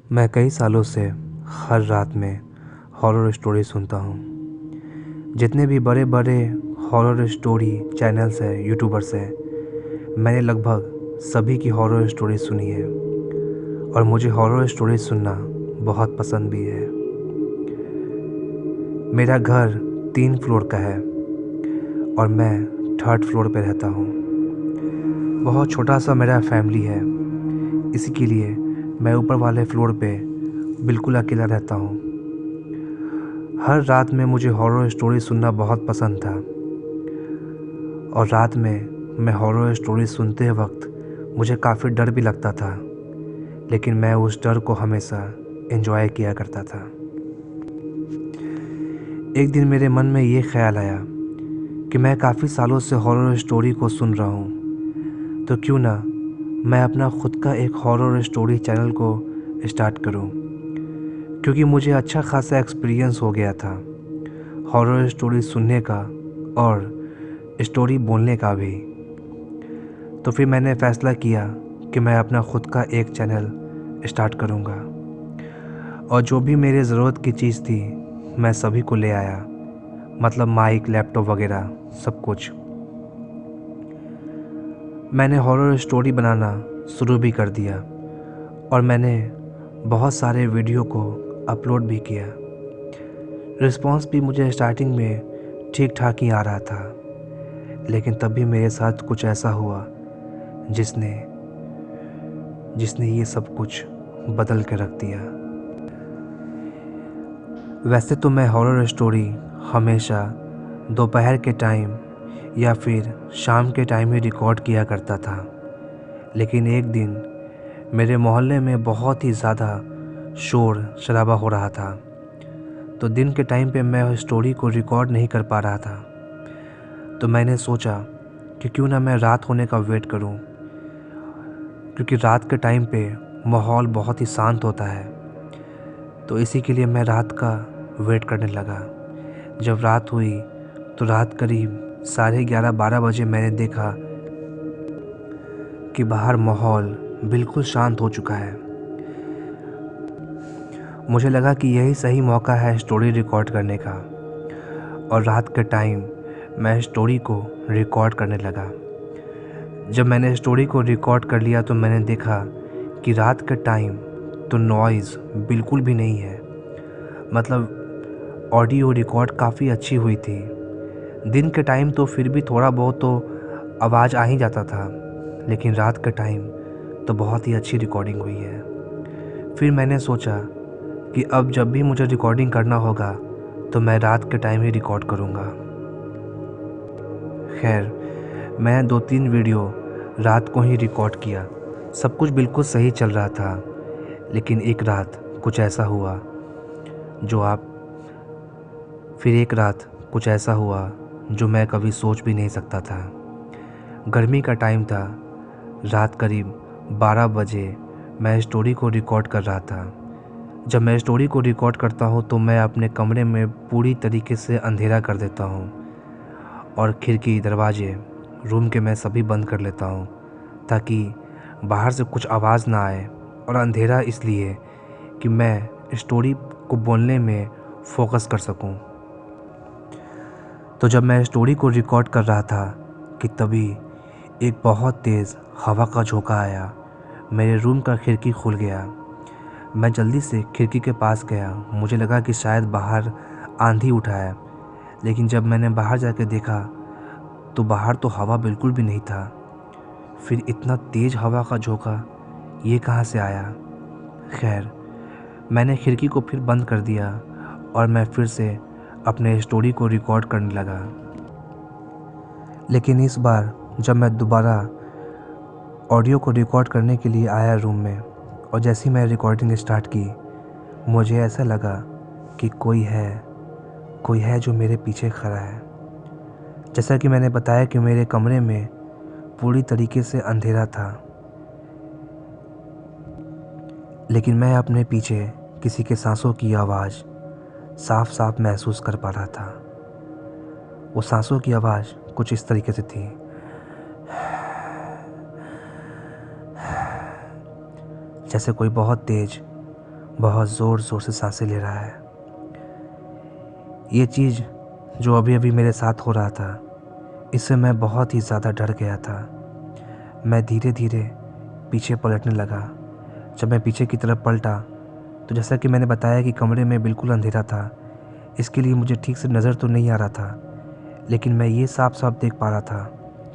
मैं कई सालों से हर रात में हॉरर स्टोरी सुनता हूँ। जितने भी बड़े बड़े हॉरर स्टोरी चैनल्स हैं, यूट्यूबर्स हैं, मैंने लगभग सभी की हॉरर स्टोरी सुनी है और मुझे हॉरर स्टोरी सुनना बहुत पसंद भी है। मेरा घर 3 फ्लोर का है और मैं 3rd फ्लोर पे रहता हूँ। बहुत छोटा सा मेरा फैमिली है, इसी के लिए मैं ऊपर वाले फ्लोर पे बिल्कुल अकेला रहता हूँ। हर रात में मुझे हॉरर स्टोरी सुनना बहुत पसंद था और रात में मैं हॉरर स्टोरी सुनते वक्त मुझे काफ़ी डर भी लगता था, लेकिन मैं उस डर को हमेशा एंजॉय किया करता था। एक दिन मेरे मन में ये ख्याल आया कि मैं काफ़ी सालों से हॉरर स्टोरी को सुन रहा हूँ, तो क्यों ना मैं अपना खुद का एक हॉरर स्टोरी चैनल को स्टार्ट करूँ, क्योंकि मुझे अच्छा खासा एक्सपीरियंस हो गया था हॉरर स्टोरी सुनने का और स्टोरी बोलने का भी। तो फिर मैंने फ़ैसला किया कि मैं अपना खुद का एक चैनल स्टार्ट करूँगा और जो भी मेरे ज़रूरत की चीज़ थी मैं सभी को ले आया, मतलब माइक, लैपटॉप वगैरह सब कुछ। मैंने हॉरर स्टोरी बनाना शुरू भी कर दिया और मैंने बहुत सारे वीडियो को अपलोड भी किया। रिस्पांस भी मुझे स्टार्टिंग में ठीक ठाक ही आ रहा था, लेकिन तब भी मेरे साथ कुछ ऐसा हुआ जिसने ये सब कुछ बदल के रख दिया। वैसे तो मैं हॉरर स्टोरी हमेशा दोपहर के टाइम या फिर शाम के टाइम ही रिकॉर्ड किया करता था, लेकिन एक दिन मेरे मोहल्ले में बहुत ही ज़्यादा शोर शराबा हो रहा था, तो दिन के टाइम पे मैं स्टोरी को रिकॉर्ड नहीं कर पा रहा था। तो मैंने सोचा कि क्यों ना मैं रात होने का वेट करूं, क्योंकि रात के टाइम पे माहौल बहुत ही शांत होता है। तो इसी के लिए मैं रात का वेट करने लगा। जब रात हुई तो रात करीब 11:30-12 बजे मैंने देखा कि बाहर माहौल बिल्कुल शांत हो चुका है। मुझे लगा कि यही सही मौका है स्टोरी रिकॉर्ड करने का और रात के टाइम मैं स्टोरी को रिकॉर्ड करने लगा। जब मैंने स्टोरी को रिकॉर्ड कर लिया तो मैंने देखा कि रात के टाइम तो नॉइज़ बिल्कुल भी नहीं है, मतलब ऑडियो रिकॉर्ड काफ़ी अच्छी हुई थी। दिन के टाइम तो फिर भी थोड़ा बहुत तो आवाज़ आ ही जाता था, लेकिन रात के टाइम तो बहुत ही अच्छी रिकॉर्डिंग हुई है। फिर मैंने सोचा कि अब जब भी मुझे रिकॉर्डिंग करना होगा तो मैं रात के टाइम ही रिकॉर्ड करूँगा। खैर, मैं 2-3 वीडियो रात को ही रिकॉर्ड किया। सब कुछ बिल्कुल सही चल रहा था, लेकिन एक रात कुछ ऐसा हुआ जो मैं कभी सोच भी नहीं सकता था। गर्मी का टाइम था, रात करीब 12 बजे मैं स्टोरी को रिकॉर्ड कर रहा था। जब मैं स्टोरी को रिकॉर्ड करता हूँ तो मैं अपने कमरे में पूरी तरीके से अंधेरा कर देता हूँ और खिड़की, दरवाजे, रूम के मैं सभी बंद कर लेता हूँ ताकि बाहर से कुछ आवाज़ ना आए, और अंधेरा इसलिए कि मैं स्टोरी को बोलने में फोकस कर सकूँ। तो जब मैं स्टोरी को रिकॉर्ड कर रहा था कि तभी एक बहुत तेज़ हवा का झोंका आया। मेरे रूम का खिड़की खुल गया। मैं जल्दी से खिड़की के पास गया। मुझे लगा कि शायद बाहर आंधी उठा है, लेकिन जब मैंने बाहर जाके देखा तो बाहर तो हवा बिल्कुल भी नहीं था। फिर इतना तेज़ हवा का झोंका ये कहाँ से आया? खैर, मैंने खिड़की को फिर बंद कर दिया और मैं फिर से अपने स्टोरी को रिकॉर्ड करने लगा। लेकिन इस बार जब मैं दोबारा ऑडियो को रिकॉर्ड करने के लिए आया रूम में, और जैसे ही मैं रिकॉर्डिंग स्टार्ट की, मुझे ऐसा लगा कि कोई है जो मेरे पीछे खड़ा है। जैसा कि मैंने बताया कि मेरे कमरे में पूरी तरीके से अंधेरा था, लेकिन मैं अपने पीछे किसी के सांसों की आवाज़ साफ साफ महसूस कर पा रहा था। वो सांसों की आवाज़ कुछ इस तरीके से थी, जैसे कोई बहुत तेज़ बहुत ज़ोर ज़ोर से सांसें ले रहा है। ये चीज़ जो अभी अभी मेरे साथ हो रहा था, इससे मैं बहुत ही ज़्यादा डर गया था। मैं धीरे धीरे पीछे पलटने लगा। जब मैं पीछे की तरफ पलटा तो जैसा कि मैंने बताया कि कमरे में बिल्कुल अंधेरा था, इसके लिए मुझे ठीक से नज़र तो नहीं आ रहा था, लेकिन मैं ये साफ साफ देख पा रहा था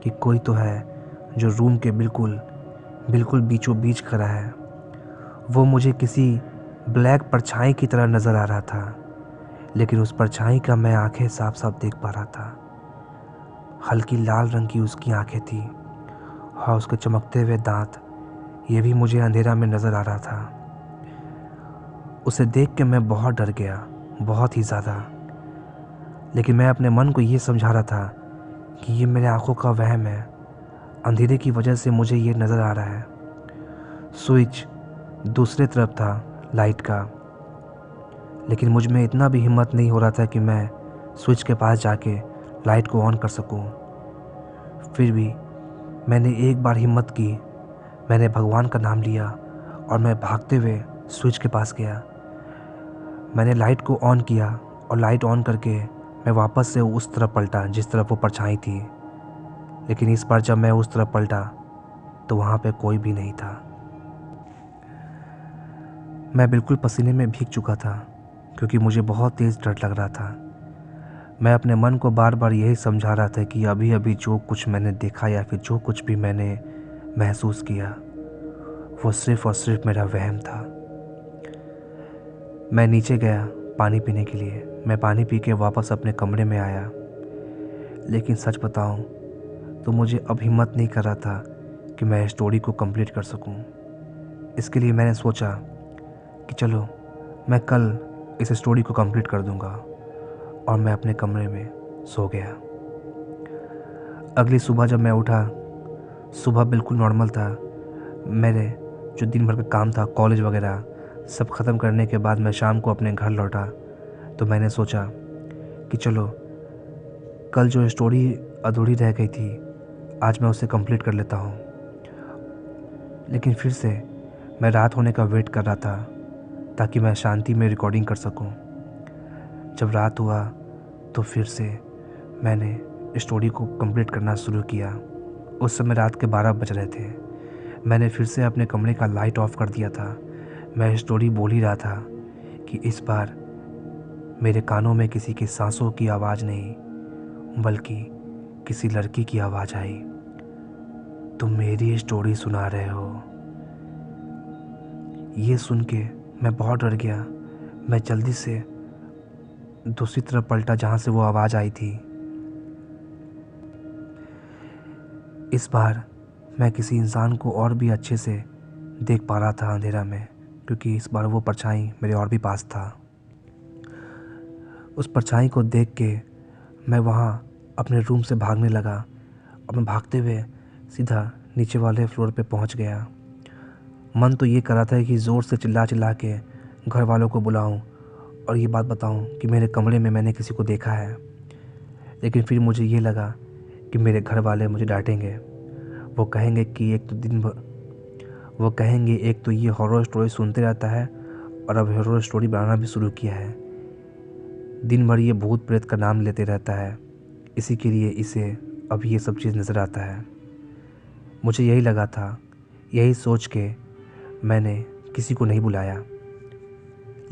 कि कोई तो है जो रूम के बिल्कुल बिल्कुल बीचों बीच खड़ा है। वो मुझे किसी ब्लैक परछाई की तरह नज़र आ रहा था, लेकिन उस परछाई का मैं आंखें साफ साफ देख पा रहा था। हल्की लाल रंग की उसकी आंखें थी और उसके चमकते हुए दांत, ये भी मुझे अंधेरा में नज़र आ रहा था। उसे देख के मैं बहुत डर गया, बहुत ही ज़्यादा। लेकिन मैं अपने मन को ये समझा रहा था कि ये मेरे आंखों का वहम है, अंधेरे की वजह से मुझे ये नज़र आ रहा है। स्विच दूसरे तरफ था लाइट का, लेकिन मुझ में इतना भी हिम्मत नहीं हो रहा था कि मैं स्विच के पास जाके लाइट को ऑन कर सकूं। फिर भी मैंने एक बार हिम्मत की, मैंने भगवान का नाम लिया और मैं भागते हुए स्विच के पास गया। मैंने लाइट को ऑन किया और लाइट ऑन करके मैं वापस से उस तरफ पलटा जिस तरफ वो परछाई थी। लेकिन इस बार जब मैं उस तरफ पलटा तो वहाँ पे कोई भी नहीं था। मैं बिल्कुल पसीने में भीग चुका था क्योंकि मुझे बहुत तेज़ डर लग रहा था। मैं अपने मन को बार बार यही समझा रहा था कि अभी अभी जो कुछ मैंने देखा या फिर जो कुछ भी मैंने महसूस किया, वो सिर्फ़ और सिर्फ मेरा वहम था। मैं नीचे गया पानी पीने के लिए। मैं पानी पी के वापस अपने कमरे में आया, लेकिन सच बताऊं तो मुझे अब हिम्मत नहीं कर रहा था कि मैं स्टोरी को कंप्लीट कर सकूं। इसके लिए मैंने सोचा कि चलो मैं कल इस स्टोरी को कंप्लीट कर दूंगा, और मैं अपने कमरे में सो गया। अगली सुबह जब मैं उठा, सुबह बिल्कुल नॉर्मल था। मेरे जो दिन भर का काम था, कॉलेज वगैरह सब ख़त्म करने के बाद मैं शाम को अपने घर लौटा, तो मैंने सोचा कि चलो कल जो स्टोरी अधूरी रह गई थी, आज मैं उसे कंप्लीट कर लेता हूँ। लेकिन फिर से मैं रात होने का वेट कर रहा था ताकि मैं शांति में रिकॉर्डिंग कर सकूं। जब रात हुआ तो फिर से मैंने स्टोरी को कंप्लीट करना शुरू किया। उस समय रात के 12 बज रहे थे। मैंने फिर से अपने कमरे का लाइट ऑफ कर दिया था। मैं स्टोरी बोल ही रहा था कि इस बार मेरे कानों में किसी की सांसों की आवाज़ नहीं, बल्कि किसी लड़की की आवाज़ आई। तुम मेरी स्टोरी सुना रहे हो। ये सुन के मैं बहुत डर गया। मैं जल्दी से दूसरी तरफ पलटा जहाँ से वो आवाज़ आई थी। इस बार मैं किसी इंसान को और भी अच्छे से देख पा रहा था अंधेरा में, क्योंकि इस बार वो परछाई मेरे और भी पास था। उस परछाई को देख के मैं वहाँ अपने रूम से भागने लगा, और मैं भागते हुए सीधा नीचे वाले फ्लोर पे पहुँच गया। मन तो ये कर रहा था कि ज़ोर से चिल्ला चिल्ला के घर वालों को बुलाऊं और ये बात बताऊं कि मेरे कमरे में मैंने किसी को देखा है। लेकिन फिर मुझे ये लगा कि मेरे घर वाले मुझे डांटेंगे। वो कहेंगे एक तो ये हॉरर स्टोरी सुनते रहता है और अब हॉरर स्टोरी बनाना भी शुरू किया है। दिन भर ये भूत प्रेत का नाम लेते रहता है, इसी के लिए इसे अब ये सब चीज़ नज़र आता है। मुझे यही लगा था। यही सोच के मैंने किसी को नहीं बुलाया।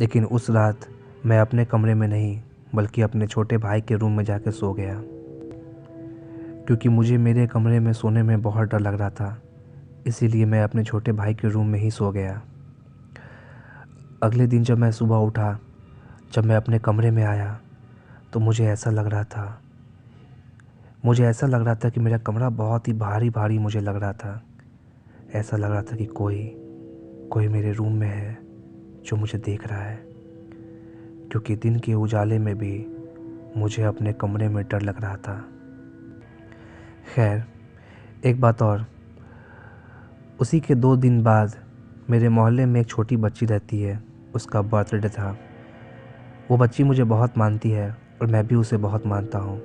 लेकिन उस रात मैं अपने कमरे में नहीं, बल्कि अपने छोटे भाई के रूम में जाकर सो गया, क्योंकि मुझे मेरे कमरे में सोने में बहुत डर लग रहा था। इसीलिए मैं अपने छोटे भाई के रूम में ही सो गया। अगले दिन जब मैं सुबह उठा, जब मैं अपने कमरे में आया, तो मुझे ऐसा लग रहा था कि मेरा कमरा बहुत ही भारी भारी मुझे लग रहा था। ऐसा लग रहा था कि कोई मेरे रूम में है जो मुझे देख रहा है, क्योंकि दिन के उजाले में भी मुझे अपने कमरे में डर लग रहा था। खैर, एक बात और, उसी के 2 दिन बाद मेरे मोहल्ले में एक छोटी बच्ची रहती है, उसका बर्थडे था। वो बच्ची मुझे बहुत मानती है और मैं भी उसे बहुत मानता हूँ।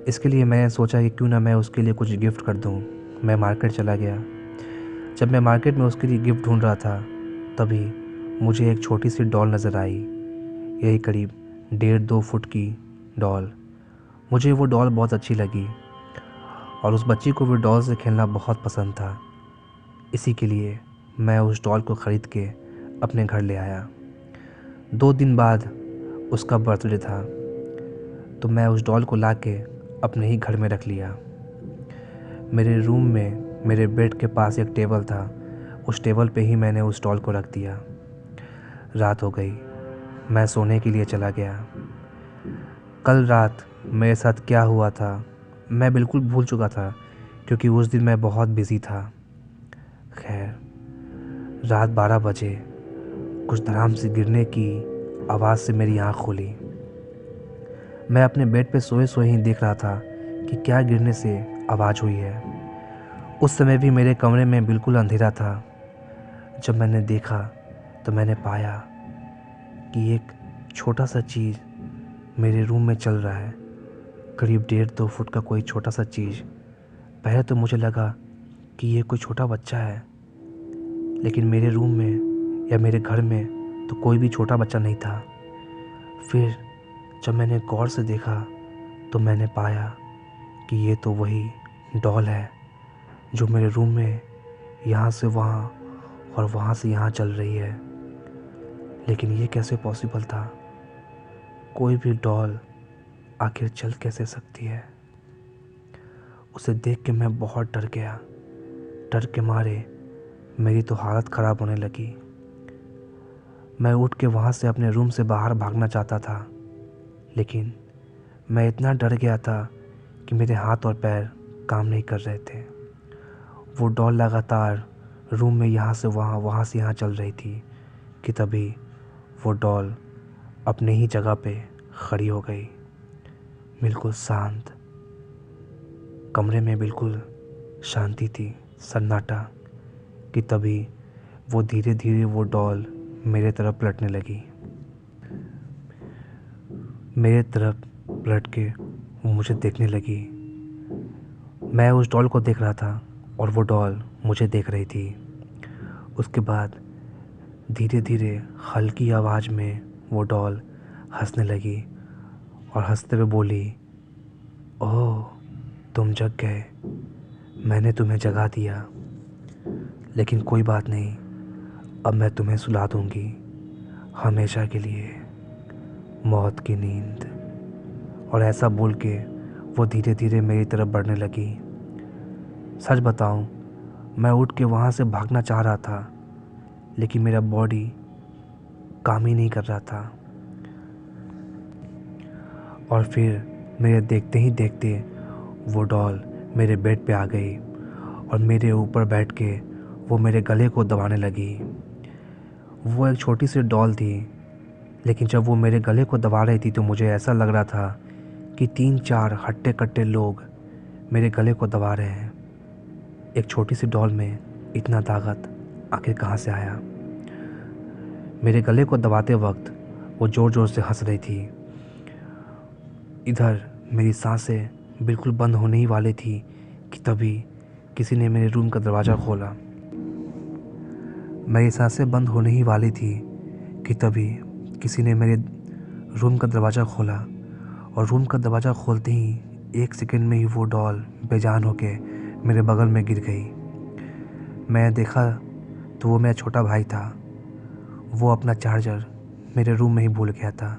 इसके लिए मैंने सोचा कि क्यों ना मैं उसके लिए कुछ गिफ्ट कर दूँ। मैं मार्केट चला गया। जब मैं मार्केट में उसके लिए गिफ्ट ढूंढ रहा था, तभी मुझे एक छोटी सी डॉल नज़र आई, यही करीब 1.5-2 फुट की डॉल। मुझे वो डॉल बहुत अच्छी लगी और उस बच्ची को भी डॉल से खेलना बहुत पसंद था। इसी के लिए मैं उस डॉल को ख़रीद के अपने घर ले आया। 2 दिन बाद उसका बर्थडे था, तो मैं उस डॉल को ला के अपने ही घर में रख लिया। मेरे रूम में मेरे बेड के पास एक टेबल था, उस टेबल पे ही मैंने उस डॉल को रख दिया। रात हो गई, मैं सोने के लिए चला गया। कल रात मेरे साथ क्या हुआ था मैं बिल्कुल भूल चुका था, क्योंकि उस दिन मैं बहुत बिज़ी था। खैर, रात 12 बजे कुछ धड़ाम से गिरने की आवाज़ से मेरी आँख खुली। मैं अपने बेड पे सोए सोए ही देख रहा था कि क्या गिरने से आवाज़ हुई है। उस समय भी मेरे कमरे में बिल्कुल अंधेरा था। जब मैंने देखा तो मैंने पाया कि एक छोटा सा चीज़ मेरे रूम में चल रहा है, करीब 1.5-2 फुट का कोई छोटा सा चीज़। पहले तो मुझे लगा कि ये कोई छोटा बच्चा है, लेकिन मेरे रूम में या मेरे घर में तो कोई भी छोटा बच्चा नहीं था। फिर जब मैंने गौर से देखा तो मैंने पाया कि ये तो वही डॉल है जो मेरे रूम में यहाँ से वहाँ और वहाँ से यहाँ चल रही है। लेकिन ये कैसे पॉसिबल था? कोई भी डॉल आखिर चल कैसे सकती है? उसे देख के मैं बहुत डर गया। डर के मारे मेरी तो हालत ख़राब होने लगी। मैं उठ के वहाँ से अपने रूम से बाहर भागना चाहता था, लेकिन मैं इतना डर गया था कि मेरे हाथ और पैर काम नहीं कर रहे थे। वो डॉल लगातार रूम में यहाँ से वहाँ, वहाँ से यहाँ चल रही थी कि तभी वो डॉल अपने ही जगह पे खड़ी हो गई, बिल्कुल शांत। कमरे में बिल्कुल शांति थी, सन्नाटा। कि तभी वो धीरे धीरे वो डॉल मेरे तरफ पलटने लगी। मेरे तरफ पलट के वो मुझे देखने लगी। मैं उस डॉल को देख रहा था और वो डॉल मुझे देख रही थी। उसके बाद धीरे धीरे हल्की आवाज़ में वो डॉल हंसने लगी और हंसते हुए बोली, ओह तुम जग गए, मैंने तुम्हें जगा दिया, लेकिन कोई बात नहीं, अब मैं तुम्हें सुला दूंगी हमेशा के लिए, मौत की नींद। और ऐसा बोल के वो धीरे धीरे मेरी तरफ बढ़ने लगी। सच बताऊं, मैं उठ के वहाँ से भागना चाह रहा था, लेकिन मेरा बॉडी काम ही नहीं कर रहा था। और फिर मेरे देखते ही देखते वो डॉल मेरे बेड पे आ गई और मेरे ऊपर बैठ के वो मेरे गले को दबाने लगी। वो एक छोटी सी डॉल थी, लेकिन जब वो मेरे गले को दबा रही थी तो मुझे ऐसा लग रहा था कि 3-4 हट्टे कट्टे लोग मेरे गले को दबा रहे हैं। एक छोटी सी डॉल में इतना ताकत आखिर कहाँ से आया? मेरे गले को दबाते वक्त वो ज़ोर ज़ोर से हंस रही थी। इधर मेरी सांसें बिल्कुल बंद होने ही वाली थी कि तभी किसी ने मेरे रूम का दरवाज़ा खोला। मेरी सांसें बंद होने ही वाली थी कि तभी किसी ने मेरे रूम का दरवाज़ा खोला, और रूम का दरवाज़ा खोलते ही 1 सेकंड में ही वो डॉल बेजान होके मेरे बगल में गिर गई। मैं देखा तो वो मेरा छोटा भाई था। वो अपना चार्जर मेरे रूम में ही भूल गया था,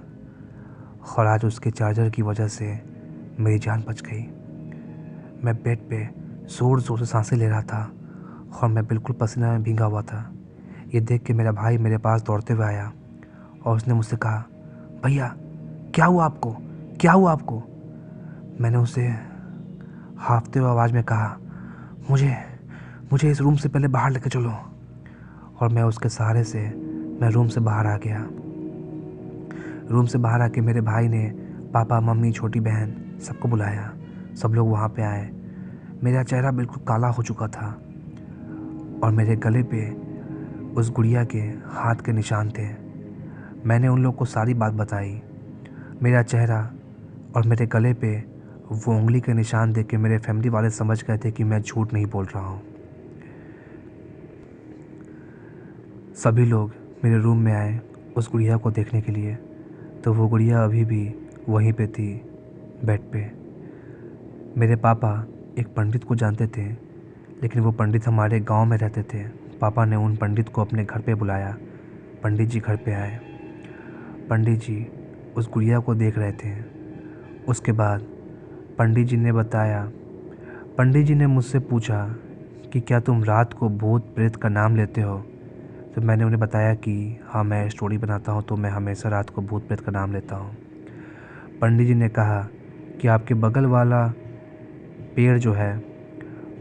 और आज उसके चार्जर की वजह से मेरी जान बच गई। मैं बेड पे ज़ोर ज़ोर से सांसें ले रहा था और मैं बिल्कुल पसीना में भीगा हुआ था। ये देख के मेरा भाई मेरे पास दौड़ते हुए आया और उसने मुझसे कहा, भैया क्या हुआ आपको, क्या हुआ आपको? मैंने उसे हांफते हुए आवाज़ में कहा, मुझे इस रूम से पहले बाहर लेके चलो। और मैं उसके सहारे से मैं रूम से बाहर आ गया। रूम से बाहर आके मेरे भाई ने पापा, मम्मी, छोटी बहन सबको बुलाया। सब लोग वहाँ पे आए। मेरा चेहरा बिल्कुल काला हो चुका था और मेरे गले पे उस गुड़िया के हाथ के निशान थे। मैंने उन लोग को सारी बात बताई। मेरा चेहरा और मेरे गले पे वो उंगली के निशान देख के मेरे फैमिली वाले समझ गए थे कि मैं झूठ नहीं बोल रहा हूँ। सभी लोग मेरे रूम में आए उस गुड़िया को देखने के लिए, तो वो गुड़िया अभी भी वहीं पे थी, बेड पे। मेरे पापा एक पंडित को जानते थे, लेकिन वो पंडित हमारे गांव में रहते थे। पापा ने उन पंडित को अपने घर पे बुलाया। पंडित जी घर पे आए। पंडित जी उस गुड़िया को देख रहे थे। उसके बाद पंडित जी ने मुझसे पूछा कि क्या तुम रात को भूत प्रेत का नाम लेते हो? तो मैंने उन्हें बताया कि हाँ, मैं स्टोरी बनाता हूँ तो मैं हमेशा रात को भूत प्रेत का नाम लेता हूँ। पंडित जी ने कहा कि आपके बगल वाला पेड़ जो है,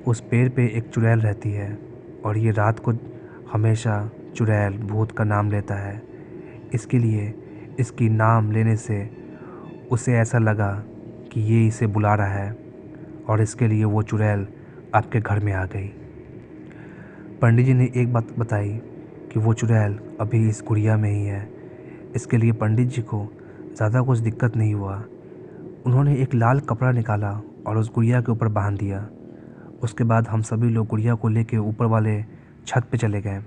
उस पेड़ पे एक चुड़ैल रहती है और ये रात को हमेशा चुड़ैल भूत का नाम लेता है। इसके लिए इसकी नाम लेने से उसे ऐसा लगा कि ये इसे बुला रहा है और इसके लिए वो चुड़ैल आपके घर में आ गई। पंडित जी ने एक बात बताई कि वो चुड़ैल अभी इस गुड़िया में ही है। इसके लिए पंडित जी को ज़्यादा कुछ दिक्कत नहीं हुआ। उन्होंने एक लाल कपड़ा निकाला और उस गुड़िया के ऊपर बांध दिया। उसके बाद हम सभी लोग गुड़िया को लेके ऊपर वाले छत पे चले गए।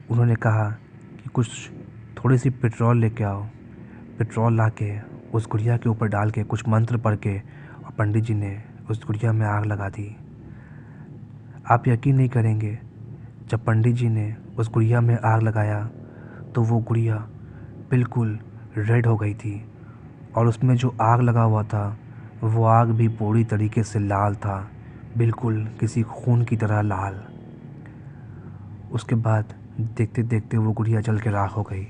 उन्होंने कहा कि कुछ थोड़ी सी पेट्रोल लेके आओ। पेट्रोल लाके उस गुड़िया के ऊपर डाल के कुछ मंत्र पढ़ के और पंडित जी ने उस गुड़िया में आग लगा दी। आप यकीन नहीं करेंगे, जब पंडित जी ने उस गुड़िया में आग लगाया तो वो गुड़िया बिल्कुल रेड हो गई थी और उसमें जो आग लगा हुआ था वो आग भी पूरी तरीके से लाल था, बिल्कुल किसी खून की तरह लाल। उसके बाद देखते देखते वो गुड़िया जल के राख हो गई।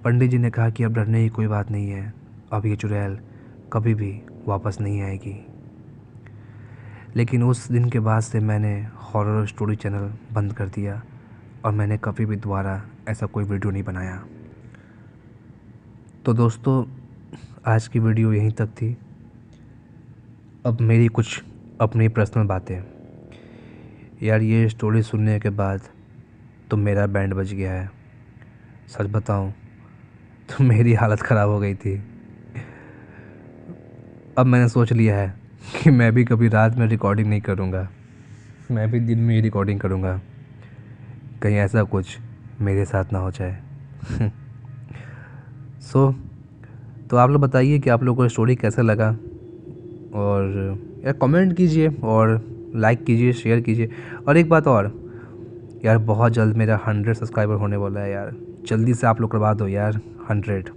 पंडित जी ने कहा कि अब डरने की कोई बात नहीं है, अब ये चुड़ैल कभी भी वापस नहीं आएगी। लेकिन उस दिन के बाद से मैंने हॉरर स्टोरी चैनल बंद कर दिया और मैंने कभी भी दोबारा ऐसा कोई वीडियो नहीं बनाया। तो दोस्तों, आज की वीडियो यहीं तक थी। अब मेरी कुछ अपनी पर्सनल बातें। यार, ये स्टोरी सुनने के बाद तो मेरा बैंड बज गया है। सच बताऊं तो मेरी हालत ख़राब हो गई थी। अब मैंने सोच लिया है कि मैं भी कभी रात में रिकॉर्डिंग नहीं करूँगा, मैं भी दिन में ही रिकॉर्डिंग करूँगा, कहीं ऐसा कुछ मेरे साथ ना हो जाए। तो आप लोग बताइए कि आप लोगों को स्टोरी कैसा लगा, और यार कमेंट कीजिए और लाइक कीजिए, शेयर कीजिए। और एक बात और, यार बहुत जल्द मेरा 100 सब्सक्राइबर होने वाला है यार, जल्दी से आप लोग करवा दो यार 100।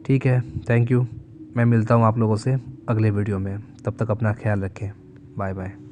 ठीक है, थैंक यू। मैं मिलता हूँ आप लोगों से अगले वीडियो में। तब तक अपना ख्याल रखें। Bye bye.